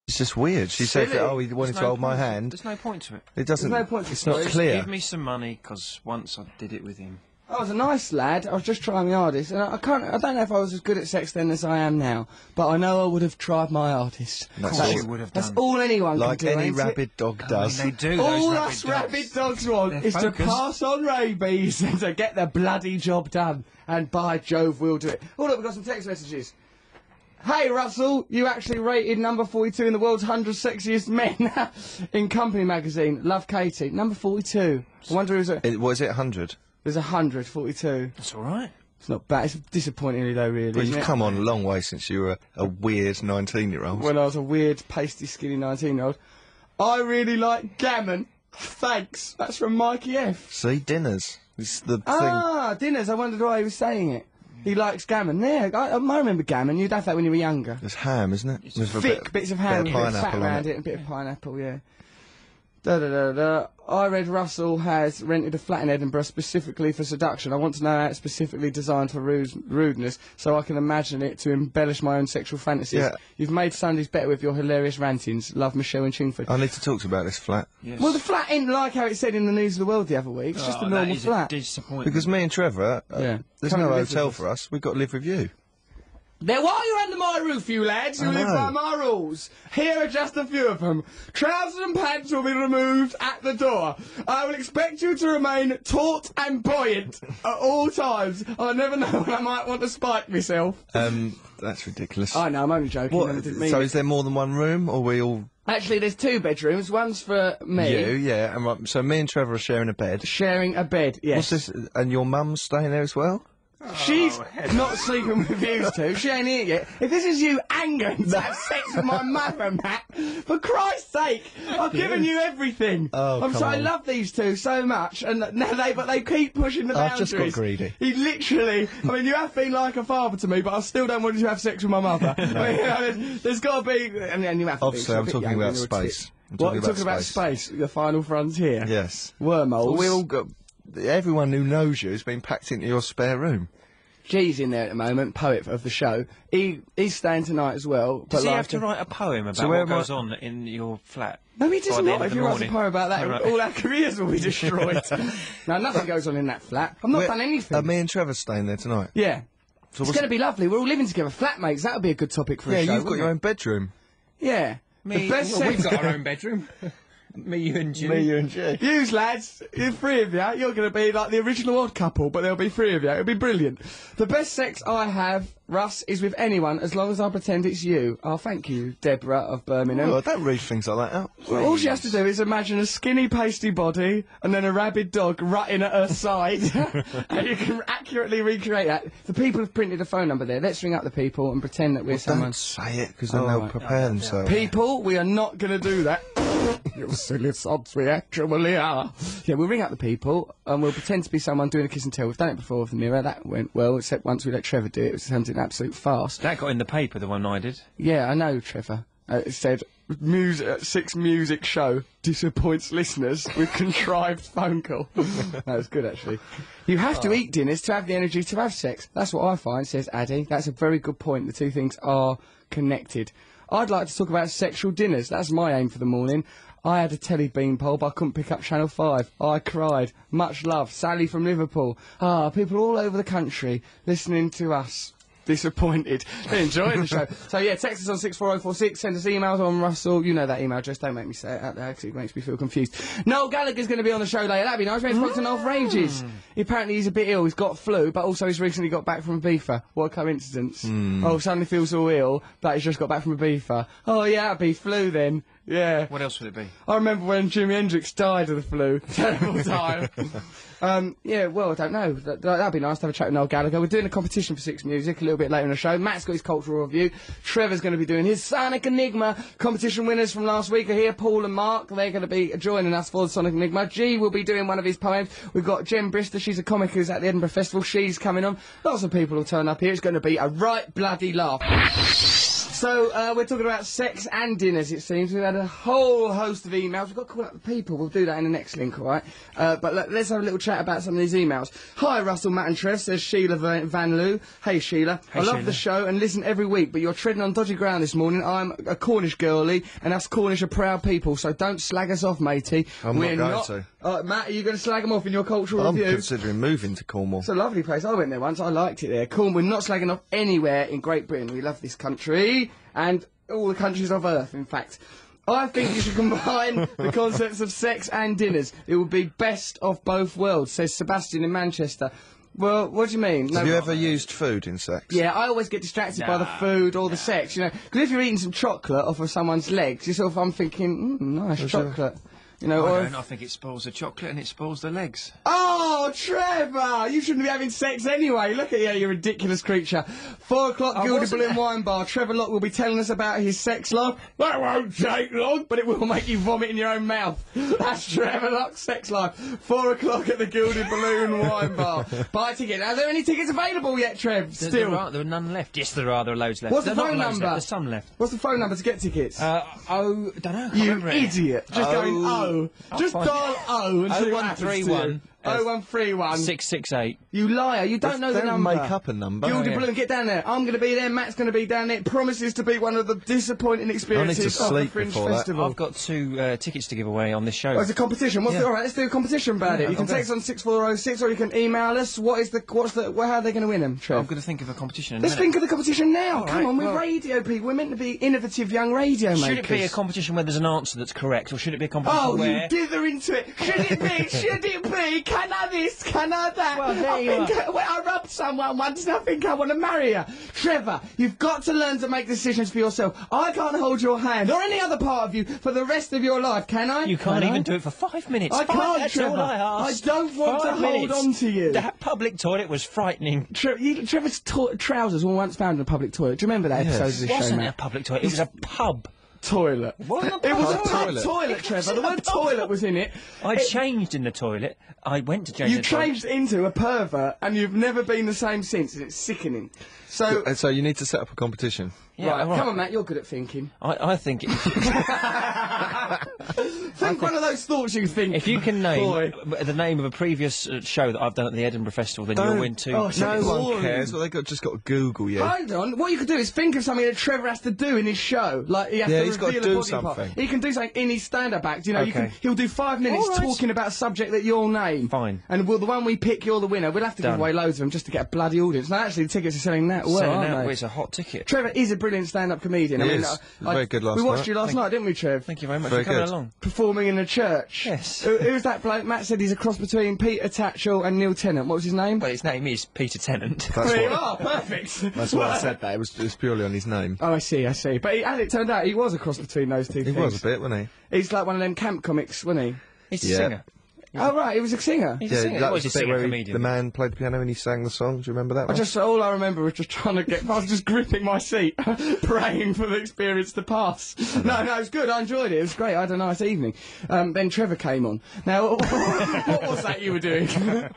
It's just weird. She said that, oh, he wanted to hold my hand. There's no point to it. It doesn't... There's no point to it's not clear. Give me some money, because once I did it with him. I was a nice lad. I was just trying my hardest, and I don't know if I was as good at sex then as I am now, but I know I would have tried my hardest. That's all you would have done. That's all anyone like can do, any ain't it? rabid dog does. They do. All those us rabid dogs want is to pass on rabies and to get the bloody job done. And by Jove, we'll do it. Oh look, we've got some text messages. Hey Russell, you actually rated number 42 in the world's 100 sexiest men in Company magazine. Love Katie. Number 42. I wonder who's it. Was it 100? There's 142. That's all right. It's not bad. It's disappointing though, really. But isn't you've it? come on a long way since you were a weird 19-year-old. When I was a weird, pasty, skinny 19-year-old. I really like gammon. Thanks. That's from Mikey F. See, dinners. It's the thing. Ah, dinners. I wondered why he was saying it. He likes gammon. Yeah, I remember gammon. You'd have that when you were younger. There's ham, isn't it? With a Thick bits of ham, bit with of a bit of fat pineapple on around it. it, and a bit of pineapple, yeah. Da-da-da-da. I read Russell has rented a flat in Edinburgh specifically for seduction. I want to know how it's specifically designed for rudeness, so I can imagine it to embellish my own sexual fantasies. Yeah. You've made Sundays better with your hilarious rantings. Love, Michelle and Chingford. I need to talk to you about this flat. Yes. Well, the flat ain't like how it said in the News of the World the other week. It's just a normal that is flat. A disappointment. Because me and Trevor, Yeah. there's Come no and live hotel with us. for us. We've got to live with you. Now, why are you under my roof, you lads? You I live know. by my rules. Here are just a few of them. Trousers and pants will be removed at the door. I will expect you to remain taut and buoyant at all times. I never know when I might want to spike myself. That's ridiculous. I know, I'm only joking. What? I didn't mean So it. is there more than one room, or we all... Actually, there's 2 bedrooms. One's for me. You, yeah. And right, so me and Trevor are sharing a bed. Sharing a bed, yes. What's this? And your mum's staying there as well? She's not sleeping with you two. She ain't here yet. If this is you angering to have sex with my mother, Matt, for Christ's sake, I've given you everything. Oh, I'm come sorry, I on. love these two so much, and now they keep pushing the I've boundaries. just got greedy. He literally, I mean, you have been like a father to me, but I still don't want you to have sex with my mother. I mean, you know, there's got to be, and you have to Obviously, be. I'm talking about space. What, you're talking about space? The final frontier? Yes. Wormholes? We all got... Everyone who knows you has been packed into your spare room. G's in there at the moment, poet of the show. He's staying tonight as well. Does he like have to write a poem about where what am I- goes on in your flat? No, he does by the end not. of If the he writes a morning? poem about that, All right. all our careers will be destroyed. No, nothing goes on in that flat. I've not done anything. Me and Trevor staying there tonight. Yeah. So It's what's- going to be lovely. We're all living together, flatmates. That would be a good topic for Yeah, a show. you've got wouldn't your it? own bedroom. Yeah. The best Well, we've sex... got our own bedroom. Me, you and Jim. you and Jay. Yous lads, you 3 of you, you're going to be like the original odd couple, but there'll be 3 of you. It'll be brilliant. The best sex I have, Russ, is with anyone, as long as I pretend it's you. Oh, thank you, Deborah of Birmingham. Oh, don't read things like that out. Well, all she has to do is imagine a skinny, pasty body and then a rabid dog rutting at her side. And you can accurately recreate that. The people have printed a phone number there. Let's ring up the people and pretend that we're someone. Don't say it, because then Oh, they'll right. prepare themselves. People, we are not going to do that. You silly sods, we actually are. Yeah, we'll ring up the people and we'll pretend to be someone doing a kiss and tell. We've done it before with the mirror. That went well, except once we let Trevor do it. It was something absolute farce. That got in the paper, the one I did. Yeah, I know, Trevor. It said, Six Music Show disappoints listeners with contrived phone call. That was good, actually. You have to eat dinners to have the energy to have sex. That's what I find, says Addy. That's a very good point. The two things are connected. I'd like to talk about sexual dinners. That's my aim for the morning. I had a telly bean pole, but I couldn't pick up Channel 5. I cried. Much love. Sally from Liverpool. Ah, people all over the country listening to us. Disappointed. They're enjoying the show. So yeah, text us on 64046, send us emails on Russell. You know that email address, don't make me say it out there because it makes me feel confused. Noel Gallagher's going to be on the show later, that'd be nice. He's from North Ranges. Apparently he's a bit ill, he's got flu, but also he's recently got back from Ibiza. What a coincidence. Oh, suddenly feels all ill, but he's just got back from Ibiza. Oh yeah, it'd be flu then. Yeah. What else would it be? I remember when Jimi Hendrix died of the flu. Terrible time. Yeah, well, I don't know. That'd be nice to have a chat with Noel Gallagher. We're doing a competition for Six Music a little bit later in the show. Matt's got his cultural review. Trevor's going to be doing his Sonic Enigma. Competition winners from last week are here, Paul and Mark. They're going to be joining us for the Sonic Enigma. G will be doing one of his poems. We've got Jem Brister. She's a comic who's at the Edinburgh Festival. She's coming on. Lots of people will turn up here. It's going to be a right bloody laugh. So, we're talking about sex and dinners, it seems. We've had a whole host of emails. We've got to call up the people. We'll do that in the next link, all right? But let's have a little chat about some of these emails. Hi, Russell, Matt and Trev, says Sheila Van Loo. Hey, Sheila. Hey, I love Sheila. the show and listen every week, but you're treading on dodgy ground this morning. I'm a Cornish girlie, and us Cornish are proud people, so don't slag us off, matey. I'm not going to. Matt, are you going to slag them off in your cultural I'm review? considering moving to Cornwall. It's a lovely place. I went there once. I liked it there. Cornwall, we're not slagging off anywhere in Great Britain. We love this country, and all the countries of Earth, in fact. I think you should combine the concepts of sex and dinners. It would be best of both worlds, says Sebastian in Manchester. Well, what do you mean? Have you ever used food in sex? Yeah, I always get distracted by the food or the sex, you know. Because if you're eating some chocolate off of someone's legs, I'm thinking, nice chocolate. You know, I think it spoils the chocolate and it spoils the legs. Oh, Trevor! You shouldn't be having sex anyway. Look at you ridiculous creature. 4 o'clock, Gildy Balloon Wine Bar. Trevor Locke will be telling us about his sex life. That won't take long, but it will make you vomit in your own mouth. That's Trevor Locke's sex life. 4 o'clock at the Gildy Balloon Wine Bar. Buy a ticket. Are there any tickets available yet, Trev? There are none left. Yes, there are. There are loads left. What's the phone number? There's some left. What's the phone number to get tickets? Don't know. You idiot. Just going O. Just dial O and see what happens to you. 0131 0131 668. You liar, you don't know the Don't number. make up a number. Gildy yeah. Balloon, get down there. I'm going to be there, Matt's going to be down there. It promises to be one of the disappointing experiences of the sleep Fringe before that. Festival. I've got 2 tickets to give away on this show. Oh, it's a competition. What's Yeah. Alright, let's do a competition about it. You can okay. text on 6406 or you can email us. How are they going to win them, Trev? I'm going to think of a competition in a Let's minute. think of the competition now. All Come right, on, we're well- radio people. We're meant to be innovative young radio makers. Should it be a competition where there's an answer that's correct, or should it be a competition Oh, where... you dither into it. Should it be? Should it be? Can I this? Can I that? Well, there you I rubbed someone once and I think I want to marry her. Trevor, you've got to learn to make decisions for yourself. I can't hold your hand or any other part of you for the rest of your life, can I? You can't Can even I? do it for 5 minutes. I can't, That's Trevor. all I asked. I don't want to 5 hold minutes. on to you. That public toilet was frightening. Trevor's trousers were once found in a public toilet. Do you remember that episode of the It show, wasn't a Matt? public toilet, it was a pub. Toilet. It wasn't It was a Pub pub toilet. toilet, Trevor. The word toilet was in it. I changed in the toilet. I went to change You in the toilet. changed into a pervert and you've never been the same since, and it's sickening. So, So you need to set up a competition. Yeah, right, all right. come on, Matt, you're good at thinking. I think Think one of those thoughts you think. if you can name Boy. the name of a previous show that I've done at the Edinburgh Festival, then you'll win 2. Oh, No It's one boring. cares. Well, just got to Google you. Hold on. What you could do is think of something that Trevor has to do in his show. Like he has Yeah, to he's got to reveal a do body part. something. He can do something in his stand-up act. You know, Okay. he'll do 5 minutes All right. talking about a subject that you'll name. Fine. And the one we pick, you're the winner. We'll have to give Done. away loads of them just to get a bloody audience. Now, actually, the tickets are selling that well, Selling aren't out, they? well, it's a hot ticket. Trevor is a brilliant stand-up comedian. He is. Very good last We watched night. you last night, didn't we, Trev? Thank you very much Very for coming good. along. Performing in a church. Yes. Who's that bloke? Matt said he's a cross between Peter Tatchell and Neil Tennant. What was his name? Well, his name is Peter Tennant. That's There you what, are, perfect. that's why I said that. It was purely on his name. Oh, I see. But as it turned out, he was a cross between those two He things. was a bit, wasn't He's like one of them camp comics, wasn't he? He's a Yeah. singer. Oh, right, he was a singer. He's he? a singer. that Well, was he's the a bit singer where comedian. the man played the piano and he sang the song. Do you remember that one? All I remember was just trying to I was just gripping my seat, praying for the experience to pass. No, it was good. I enjoyed it. It was great. I had a nice evening. Then Trevor came on. Now, what was that you were doing? Yeah,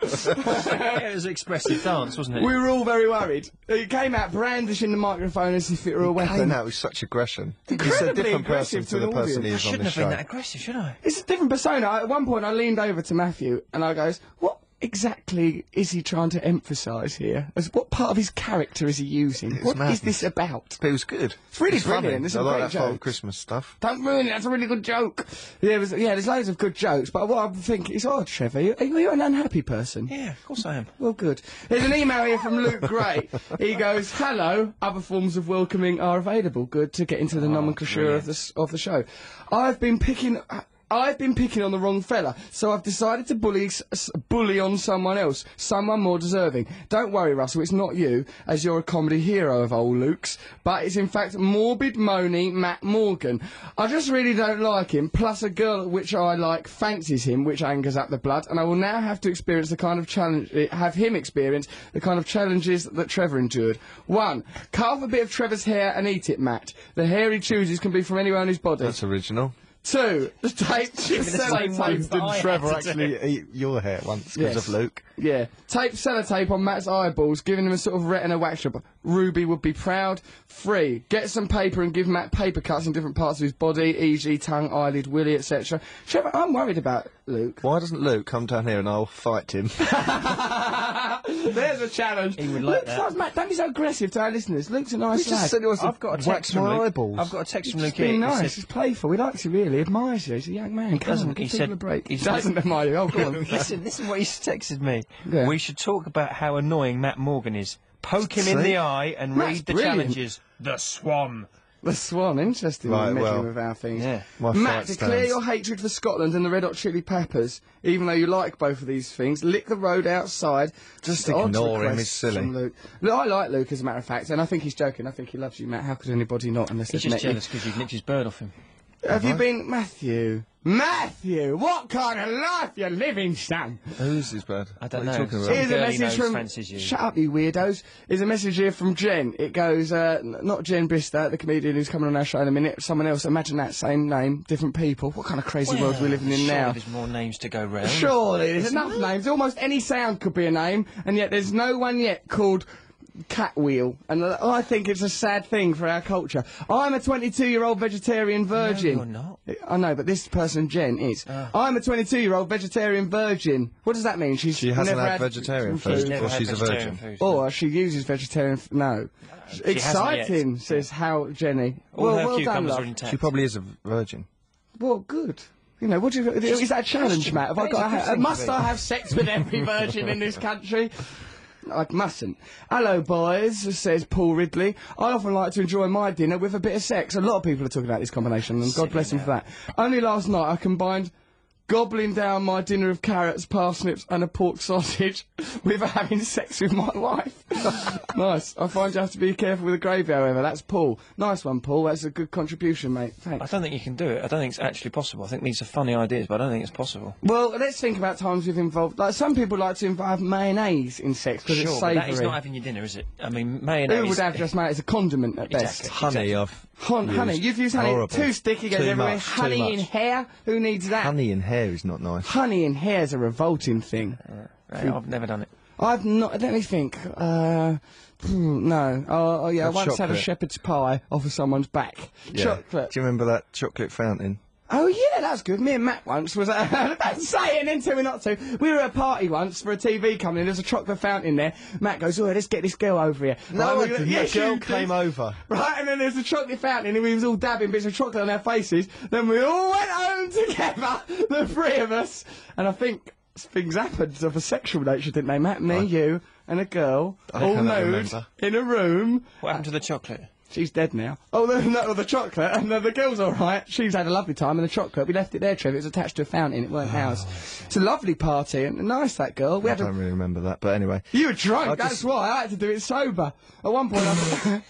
it was expressive dance, wasn't it? We were all very worried. He came out brandishing the microphone as if it were a weapon. Came out with such aggression. He's a Incredibly different person aggressive to to the an person he audience. is on Shouldn't this have been show. that aggressive, should I? It's a different persona. At one point, I leaned over to Matthew and I goes, "What exactly is he trying to emphasise here? What part of his character is he using? What is madness. this about?" But it was good. It's really funny. brilliant. There's I some like great that Father jokes. Christmas stuff. Don't ruin it. That's a really good joke. Yeah, there's loads of good jokes. But what I think is, Trevor, are you an unhappy person? Yeah, of course I am. Well, good. There's an email here from Luke Gray. He goes, "Hello. Other forms of welcoming are available. Good to get into the nomenclature of the show. I've been picking on the wrong fella, so I've decided to bully on someone else, someone more deserving. Don't worry, Russell, it's not you, as you're a comedy hero of old Luke's, but it's in fact morbid, moany Matt Morgan. I just really don't like him, plus a girl which I like fancies him, which angers up the blood, and I will now have to experience have him experience the kind of challenges that Trevor endured. 1. Cut off a bit of Trevor's hair and eat it, Matt. The hair he chooses can be from anywhere on his body. That's original. 2. The tape same one. sellotape. But I Didn't Trevor had to do actually eat your hair once because Yes. of Luke? Yeah. Tape sellotape on Matt's eyeballs, giving him a sort of retina wax job. Ruby would be proud. 3. Get some paper and give Matt paper cuts in different parts of his body, e.g. tongue, eyelid, willy, etc. Trevor, I'm worried about Luke. Why doesn't Luke come down here and I'll fight him? There's a challenge. He would like Luke's that. nice, Matt, don't be so aggressive to our listeners. Luke's a nice He lad. just said he wants I've to got a wax text from my Luke. eyeballs. I've got a text from Luke He's being here. nice, He he's said, playful, he likes you really, he admires you, he's a young man. Come doesn't. on, give He people said- a break. he He said- doesn't admire you, oh, go on. listen what he's texted me. Yeah. We should talk about how annoying Matt Morgan is. Poke him in See? the eye and Matt's read the brilliant. challenges. The Swan. The Swan, interesting Right, measuring well, with our things. Yeah. My Matt, fight declare stands. your hatred for Scotland and the Red Hot Chili Peppers, even though you like both of these things. Lick the road outside. Just Odd ignore him, request he's silly. from Luke. Look, I like Luke, as a matter of fact, and I think he's joking. I think he loves you, Matt. How could anybody not, unless He's they've just met you? jealous because you've nicked his bird off him. Have you been... Matthew! Matthew! What kind of life you're living, son? Who's his bad? I don't What are you know. talking Some about? Here's a girly message nose from... fancies you. Shut up, you weirdos. Here's a message here from Jen. It goes, not Jen Brister, the comedian who's coming on our show in a minute. Someone else. Imagine that, same name, different people. What kind of crazy world we're living in Surely now? there's more names to go round. Surely, there's enough names. Almost any sound could be a name, and yet there's no one yet called Catwheel. And I think it's a sad thing for our culture. I'm a 22-year-old vegetarian virgin. you're not. I know, but this person, Jen, is. I'm a 22-year-old vegetarian virgin. What does that mean? She hasn't never had vegetarian food. food. Never Or had she's a vegetarian virgin. food. Or she uses vegetarian... No. Exciting, yet. says how Jenny. All her well done, cucumbers love. are intact. She probably is a virgin. Well, good. You know, what do you... Is that a challenge, Matt? Have I got to must I have sex with every virgin in this country? I mustn't. Hello, boys, says Paul Ridley. I often like to enjoy my dinner with a bit of sex. A lot of people are talking about this combination, and God bless them for that. Only last night I combined gobbling down my dinner of carrots, parsnips and a pork sausage with having sex with my wife. Nice. I find you have to be careful with the gravy, however. That's Paul. Nice one, Paul. That's a good contribution, mate. I Thanks. don't think you can do it. I don't think it's actually possible. I think these are funny ideas, but I don't think it's possible. Well, let's think about times we've involved... Like, some people like to involve mayonnaise in sex because it's Sure, but savoury. that is not having your dinner, is it? I mean, mayonnaise... Who would have just made it as a condiment at best? Exactly. Honey, I've Honey, used. you've used honey. Horrible. Too sticky, goes Too everywhere. much, too Honey in much. hair? Who needs that? Honey in hair is not nice. Honey in hair is a revolting thing. I've never done it. I've not... Let me think. No. Oh, yeah, I Have once had a chocolate. shepherd's pie off of someone's back. Yeah. Chocolate. Do you remember that chocolate fountain? Oh, yeah, that's good. Me and Matt once was... don't say it and then tell me not to. We were at a party once for a TV coming in. There was a chocolate fountain there. Matt goes, oh, let's get this girl over here. No, Right, the girl you came did. over. Right, and then there's a chocolate fountain, and we was all dabbing bits of chocolate on our faces. Then we all went home together, the three of us. And I think things happened of a sexual nature, didn't they, Matt? Me, you, and a girl, I all cannot nude, remember. in a room. What happened to the chocolate? She's dead now. Oh, the chocolate, and the girl's all right. She's had a lovely time, and the chocolate, we left it there, Trev. It was attached to a fountain. It weren't ours. It's a lovely party, and nice, that girl. We I had a... don't really remember that, but anyway. You were drunk, I that's just- why. I had to do it sober. At one point,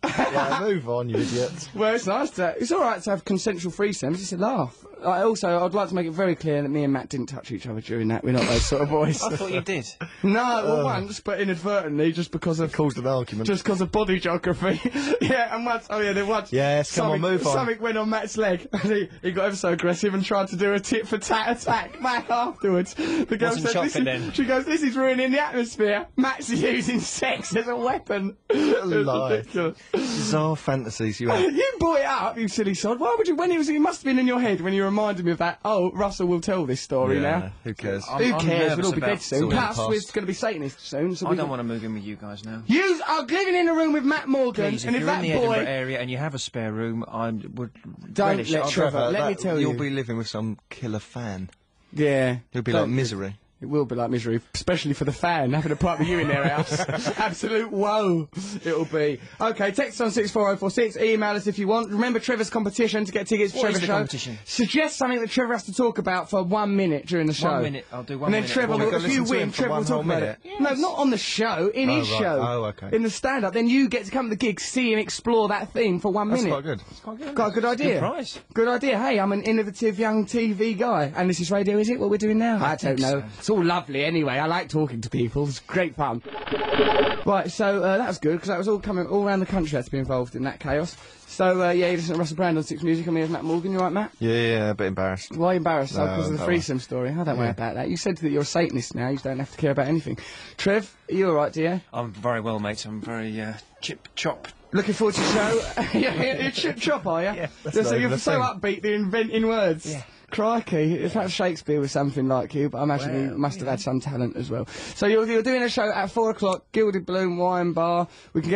Yeah, move on, you idiot. Well, it's nice to... It's all right to have consensual threesomes. It's a laugh. I'd like to make it very clear that me and Matt didn't touch each other during that. We're not those sort of boys. I thought you did. No, well, once, but inadvertently, just because of... Caused an argument. Just because of body geography. Yeah, and once... Oh, yeah, then once... Yes, come on, move on. Something went on Matt's leg. And he got ever so aggressive and tried to do a tit-for-tat attack back afterwards. The girl Wasn't said, chocolate then. She goes, this is ruining the atmosphere. Matt's using sex as a weapon. It was lie. ridiculous. Bizarre fantasies you have. You brought it up, you silly sod. Why would you? When it must have been in your head when you reminded me of that. Oh, Russell will tell this story now. Who cares? Who I'm cares? nervous We'll all be about dead soon. all in the Plus, we're past. going to be Satanists soon. So I we don't can- want to move in with you guys now. You are living in a room with Matt Morgan, Please, if and if you're in that the Edinburgh boy area and you have a spare room, I would don't relish let it. Trevor. Let me That- tell you'll you. be living with some killer fan. Yeah, He'll be Don't- like Misery. It will be like misery, especially for the fan having a party with you in their house. Absolute woe it'll be. Okay, text on 64046, email us if you want. Remember Trevor's competition to get tickets to What Trevor's is the show. competition? Suggest something that Trevor has to talk about for 1 minute during the show. 1 minute, I'll do 1 And then minute. Trevor, Well, will, we've got if to you listen to win, him for Trevor will one talk whole about minute? it. No, not on the show, in his right. show. Oh, okay. In the stand-up. Then you get to come to the gig, see and explore that theme for 1 That's minute. quite good. Got a good idea. Good price. Good idea. Hey, I'm an innovative young TV guy. And this is radio, is it? What we're doing now? I don't know. It's all lovely anyway. I like talking to people. It's great fun. Right, so that was good because that was all coming all around the country. Had to be involved in that chaos. So yeah, you listen to Russell Brand on Six Music. I'm here with Matt Morgan. You right, Matt? Yeah, a bit embarrassed. Why are you embarrassed? Because of the threesome story. I don't worry about that. You said that you're a Satanist now. You don't have to care about anything. Trev, are you all right, dear? I'm very well, mate. I'm very chip-chop. Looking forward to the show. You're chip chop, are you? Yeah, that's So not you're even a so thing. upbeat, they're inventing words. Yeah. Crikey, if perhaps Shakespeare was something like you, but I imagine he must have had some talent as well. So you're doing a show at 4 o'clock, Gilded Bloom Wine Bar. We can get